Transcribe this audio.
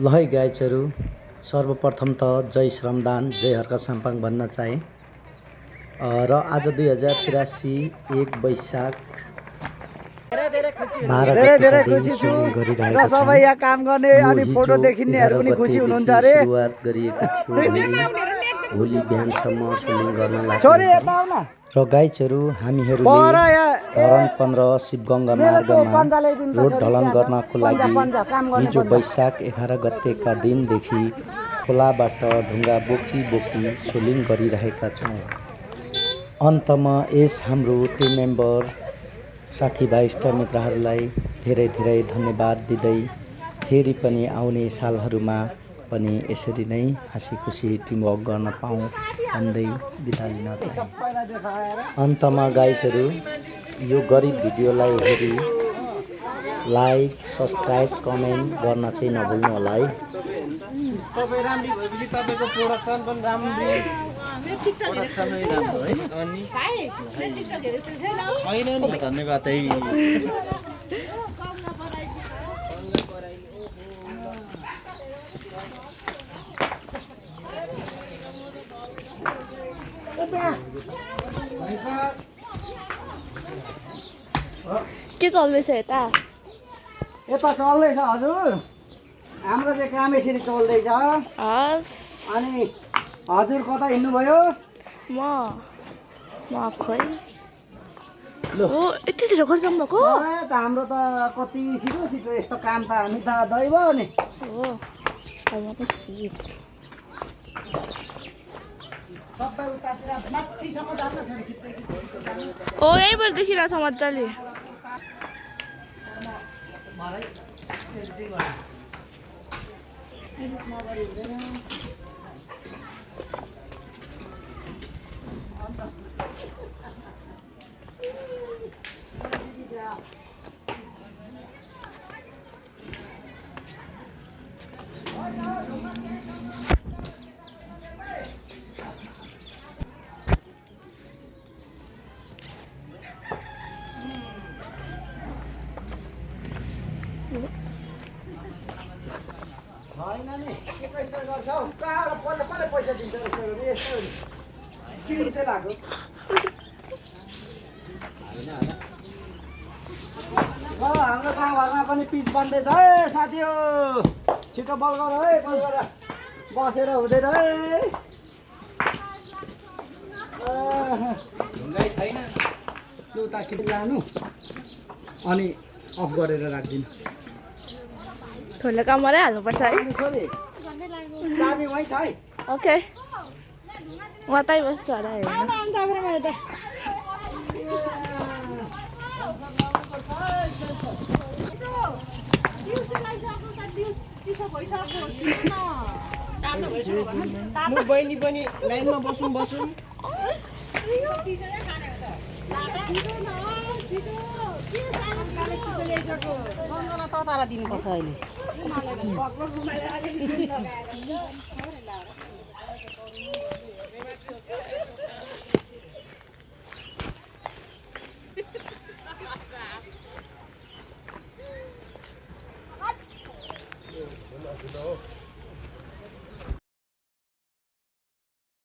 ल है गाइजहरू, सर्वप्रथम त जय श्रमदान जय हर्क साम्पाङ भन्न चाहे। र आज 2083 1 वैशाख धेरै खुसी छु र सबै यहाँ काम गर्ने अनि फोटो देखिनेहरू पनि खुसी हुनुहुन्छ अरे। सुरुवात गरिएको थियो भोलि बिहानसम्म स्विमिङ गर्न लाग्छ। र गाइजहरू, हामीहरूले धरन 15 शिवगङ्गा मार्गमा रोड ढलन गर्नको लागि हिजो वैशाख 11 गतेका दिनदेखि खोलाबाट ढुङ्गा बोकी सोलिङ गरिरहेका छौँ। अन्तमा यस हाम्रो टिम मेम्बर साथीभाइ इष्टमित्रहरूलाई धेरै धेरै धन्यवाद दिँदै फेरि पनि आउने सालहरूमा पनि यसरी नै हाँसी खुसी टिमवर्क गर्न पाऊँ भन्दै बिदा लिन चाहे। अन्तमा गाइजहरू, यो गरिब भिडियोलाई हेरी लाइक सब्सक्राइब कमेन्ट गर्न चाहिँ नभुल्नु होला है। तपाईँ राम्री भएपछि तपाईँको प्रोडक्सन पनि राम्री प्रोडक्सनै राम्रो है। अनि छैन नि धन्यवाद है। के चल्दैछ यता? यता चल्दैछ हजुर, हाम्रो चाहिँ काम यसरी चल्दैछ। अनि हजुर कता हिँड्नुभयो? म खोइ हो यति धेरै खर्च भएको त हाम्रो त कति छिटो यस्तो काम त हामी त दैव नि हो। सबै उतातिर माथिसम्म जान्छ ओ यहीँबाट देखिरहेको छ मजाले। होइन नि के पैसा गर्छ हौ, कहाँबाट कसले पैसा दिन्छ यस्तो किन चाहिँ लाग्यो। हाम्रो गाउँघरमा पनि पिच बन्दैछ है साथी हो, छिटो बल गर है, बल गर, बसेर हुँदैन है। ढुङ्गाइ छैन त्यो उता किन लानु अनि अफ गरेर राखिदिनु। ठुलो कामरै हाल्नुपर्छ है। चाबी वहीँ छ है। ओके म तै बस्छु होला हेर्नु। म बहिनी पनि लाइनमा बसौँ ततारा दिनुपर्छ अहिले।